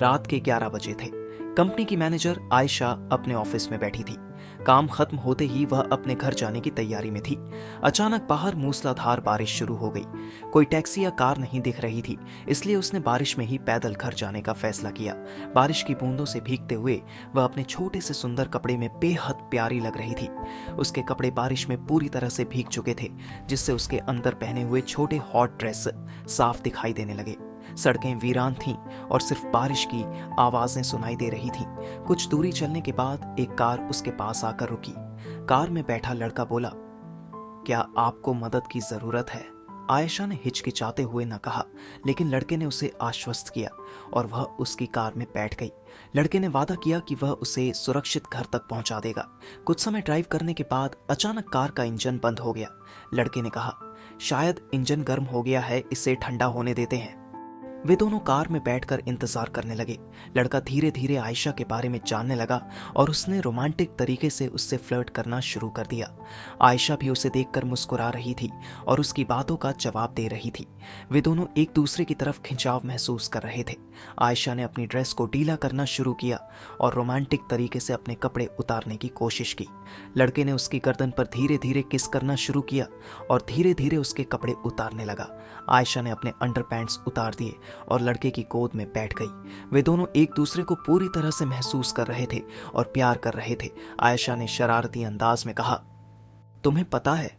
रात के 11 बजे थे। कंपनी की मैनेजर आयशा अपने ऑफिस में बैठी थी। काम खत्म होते ही वह अपने घर जाने की तैयारी में थी। अचानक बाहर मूसलाधार बारिश शुरू हो गई। कोई टैक्सी या कार नहीं दिख रही थी, इसलिए उसने बारिश में ही पैदल घर जाने का फैसला किया। बारिश की बूंदों से भीगते हुए वह अपने छोटे से सुंदर कपड़े में बेहद प्यारी लग रही थी। उसके कपड़े बारिश में पूरी तरह से भीग चुके थे, जिससे उसके अंदर पहने हुए छोटे हॉट ड्रेस साफ दिखाई देने लगे। सड़कें वीरान थीं और सिर्फ बारिश की आवाजें सुनाई दे रही थीं। कुछ दूरी चलने के बाद एक कार उसके पास आकर रुकी। कार में बैठा लड़का बोला, क्या आपको मदद की जरूरत है? आयशा ने हिचकिचाते हुए न कहा, लेकिन लड़के ने उसे आश्वस्त किया और वह उसकी कार में बैठ गई। लड़के ने वादा किया कि वह उसे सुरक्षित घर तक पहुंचा देगा। कुछ समय ड्राइव करने के बाद अचानक कार का इंजन बंद हो गया। लड़के ने कहा, शायद इंजन गर्म हो गया है, इसे ठंडा होने देते हैं। वे दोनों कार में बैठकर इंतजार करने लगे। लड़का धीरे धीरे आयशा के बारे में जानने लगा और उसने रोमांटिक तरीके से उससे फ्लर्ट करना शुरू कर दिया। आयशा भी उसे देखकर मुस्कुरा रही थी और उसकी बातों का जवाब दे रही थी। वे दोनों एक दूसरे की तरफ खिंचाव महसूस कर रहे थे। आयशा ने अपनी ड्रेस को ढीला करना शुरू किया और रोमांटिक तरीके से अपने कपड़े उतारने की कोशिश की। लड़के ने उसकी गर्दन पर धीरे धीरे किस करना शुरू किया और धीरे धीरे उसके कपड़े उतारने लगा। आयशा ने अपने अंडरपैंट्स उतार दिए और लड़के की गोद में बैठ गई। वे दोनों एक दूसरे को पूरी तरह से महसूस कर रहे थे और प्यार कर रहे थे। आयशा ने शरारती अंदाज में कहा, तुम्हें पता है,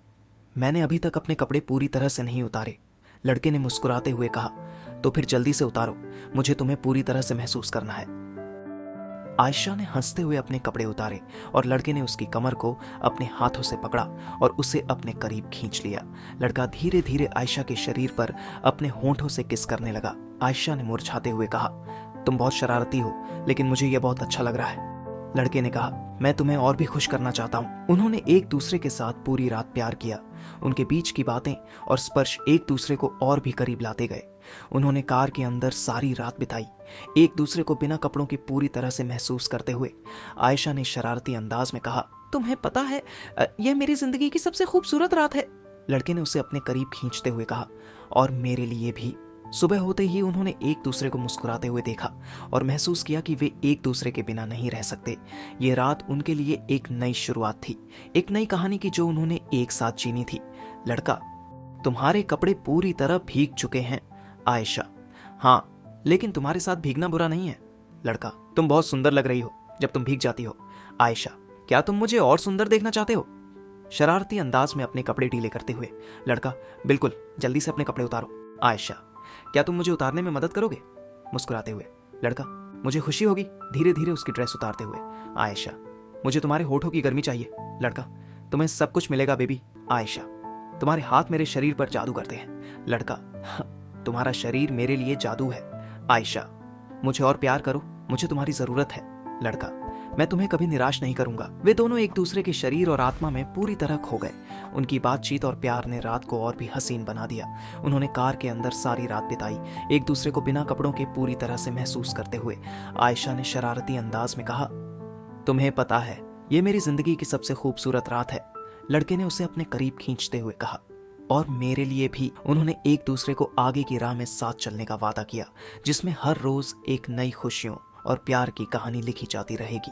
मैंने अभी तक अपने कपड़े पूरी तरह से नहीं उतारे। लड़के ने मुस्कुराते हुए कहा, तो फिर जल्दी से उतारो, मुझे तुम्हें पूरी तरह से महसूस करना है। आयशा ने हंसते हुए अपने कपड़े उतारे और लड़के ने उसकी कमर को अपने हाथों से पकड़ा और उसे अपने करीब खींच लिया। लड़का धीरे धीरे आयशा के शरीर पर अपने होंठों से किस करने लगा। आयशा ने मुरझाते हुए कहा, तुम बहुत शरारती हो, लेकिन मुझे यह बहुत अच्छा लग रहा है। लड़के ने कहा, मैं तुम्हें और भी खुश करना चाहता हूँ। उन्होंने एक दूसरे के साथ पूरी रात प्यार किया। उनके बीच की बातें और स्पर्श एक दूसरे को और भी करीब लाते गए। उन्होंने कार के अंदर सारी रात बिताई, एक दूसरे को बिना कपड़ों के पूरी तरह से महसूस करते हुए। आयशा ने शरारती अंदाज में कहा, तुम्हें पता है, यह मेरी जिंदगी की सबसे खूबसूरत रात है। लड़के ने उसे अपने करीब खींचते हुए कहा, और मेरे लिए भी। सुबह होते ही उन्होंने एक दूसरे को मुस्कुराते हुए देखा और महसूस किया कि वे एक दूसरे के बिना नहीं रह सकते। ये रात उनके लिए एक नई शुरुआत थी, एक नई कहानी की जो उन्होंने एक साथ जीनी थी। लड़का, तुम्हारे कपड़े पूरी तरह भीग चुके हैं। आयशा, हाँ, लेकिन तुम्हारे साथ भीगना बुरा नहीं है। लड़का, तुम बहुत सुंदर लग रही हो जब तुम भीग जाती हो। आयशा, क्या तुम मुझे और सुंदर देखना चाहते हो? शरारती अंदाज में अपने कपड़े ढीले करते हुए। लड़का, बिल्कुल, जल्दी से अपने कपड़े उतारो। आयशा, क्या तुम मुझे उतारने में मदद करोगे? मुस्कुराते हुए। लड़का, मुझे खुशी होगी। धीरे धीरे उसकी ड्रेस उतारते हुए। आयशा, मुझे तुम्हारे होठों की गर्मी चाहिए। लड़का, तुम्हें सब कुछ मिलेगा बेबी। आयशा, तुम्हारे हाथ मेरे शरीर पर जादू करते हैं। लड़का, तुम्हारा शरीर मेरे लिए जादू है। आयशा, मुझे और प्यार करो, मुझे तुम्हारी जरूरत है। लड़का, मैं तुम्हें कभी निराश नहीं करूंगा। वे दोनों एक दूसरे के शरीर और आत्मा में पूरी तरह खो गए। उनकी बातचीत और प्यार ने रात को और भी हसीन बना दिया। उन्होंने कार के अंदर सारी रात बिताई, एक दूसरे को बिना कपड़ों के पूरी तरह से महसूस करते हुए। आयशा ने शरारती अंदाज में कहा, तुम्हें पता है, ये मेरी जिंदगी की सबसे खूबसूरत रात है। लड़के ने उसे अपने करीब खींचते हुए कहा, और मेरे लिए भी। उन्होंने एक दूसरे को आगे की राह में साथ चलने का वादा किया, जिसमें हर रोज एक नई खुशियों और प्यार की कहानी लिखी जाती रहेगी।